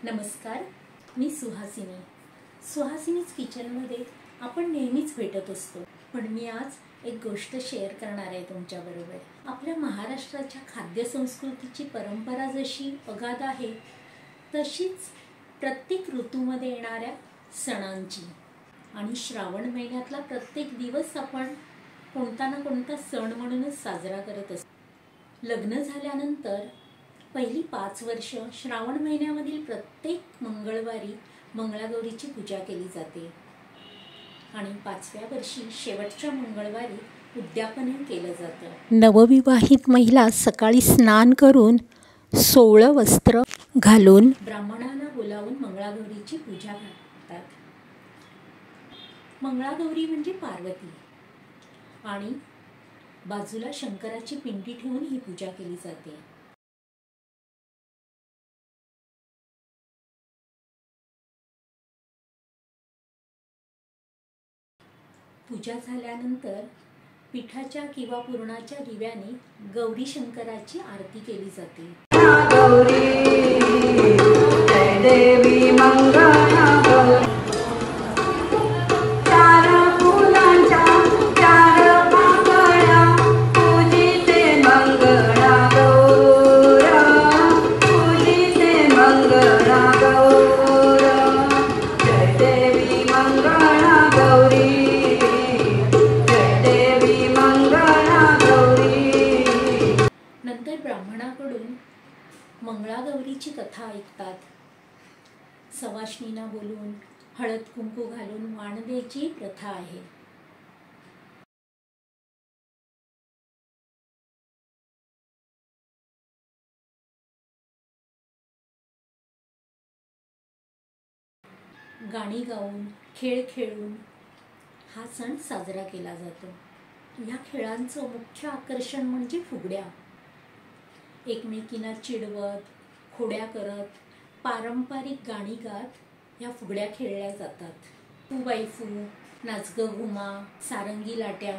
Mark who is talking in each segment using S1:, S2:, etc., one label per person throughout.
S1: नमस्कार, मी सुहासिनीच किचनमध्ये आपण नेहमीच भेटत असतो. पण मी आज एक गोष्ट शेअर करणार आहे तुमच्याबरोबर. आपल्या महाराष्ट्राच्या खाद्य संस्कृतीची परंपरा जशी अगाध आहे, तशीच प्रत्येक ऋतूमध्ये येणाऱ्या सणांची आणि श्रावण महिन्यातला प्रत्येक दिवस आपण कोणता ना कोणता सण म्हणूनच साजरा करत असतो. लग्न झाल्यानंतर पहिली 5 वर्ष श्रावण महिन्यामधील प्रत्येक मंगळवारी मंगळागौरीची पूजा केली जाते आणि 5व्या वर्षी शेवटच्या मंगळवारी उद्यापन केलं जातं. नवविवाहित महिला सकाळी स्नान करून 16 वस्त्र घालून ब्राह्मणांना बोलावून मंगळागौरीची पूजा करतात. मंगळागौरी म्हणजे पार्वती आणि बाजूला शंकराची पिंडी ठेवून ही पूजा केली जाते. पूजा झाल्यानंतर पिठाच्या किंवा पुरणाच्या दिव्याने गौरी शंकराची आरती केली जाते. गौरी जय देवी मंगला गौरी, चार फुलांच्या चार पाकळ्या पूजिते मंगला गौर, पूजिते मंगला गौर, जय देवी मंगला गौरी. नंतर ब्राह्मणाकडून मंगळागौरीची कथा ऐकतात. सवाष्णींना बोलून हळद कुंकू घालून वाण द्यायची प्रथा आहे. गाणी गाऊन खेळ खेळून हा सण साजरा केला जातो. या खेळांचं मुख्य आकर्षण म्हणजे फुगड्या. एकमेकींना चिडवत, खोड्या करत, पारंपरिक गाणी गात या फुगड्या खेळल्या जातात. फू बाई फू, नाच ग घुमा, सारंगी लाट्या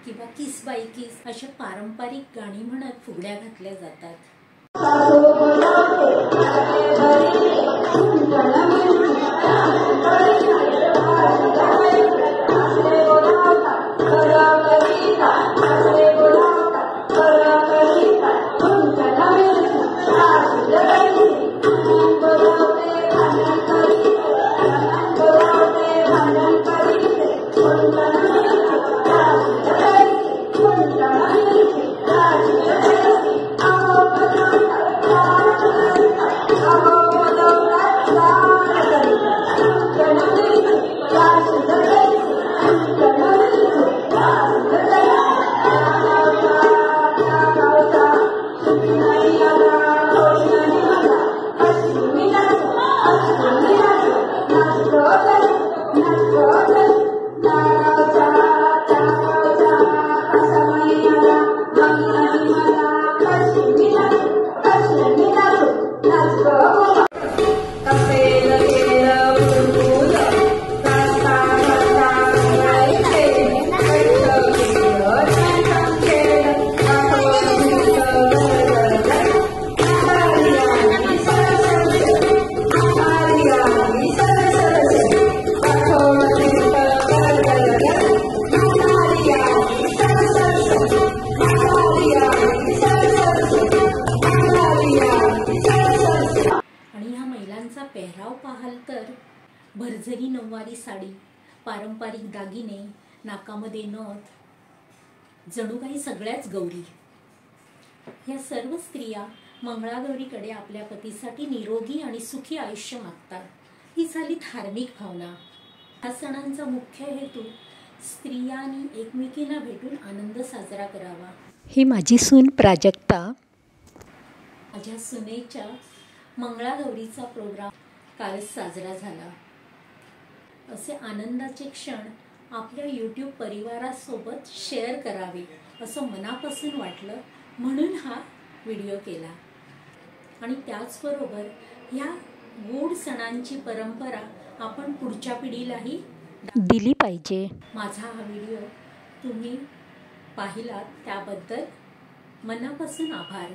S1: किंवा किस बाई किस अशा पारंपरिक गाणी म्हणत फुगड्या घातल्या जातात. पेहराव पाहाल तर भरजरी नऊवारी साडी, पारंपरिक दागिने, नाकामध्ये नथ, जणू काही सगळ्याच गौरी. या सर्व स्त्रिया मंगळागौरीकडे आपल्या पतीसाठी निरोगी आणि सुखी आयुष्य मागतात. ही झाली धार्मिक भावना. या सणांचा मुख्य हेतू स्त्रियांनी एकमेकींना भेटून आनंद साजरा करावा. ही माझी सून प्राजक्ता. माझ्या सुनेच्या मंगळागौरीचा प्रोग्राम कालच साजरा झाला. असे आनंदाचे क्षण आपल्या YouTube परिवारासोबत शेअर करावे असं मनापासून वाटलं, म्हणून हा व्हिडिओ केला. आणि त्याचबरोबर ह्या गोड सणांची परंपरा आपण पुढच्या पिढीलाही दिली पाहिजे. माझा हा व्हिडिओ तुम्ही पाहिलात त्याबद्दल मनापासून आभार.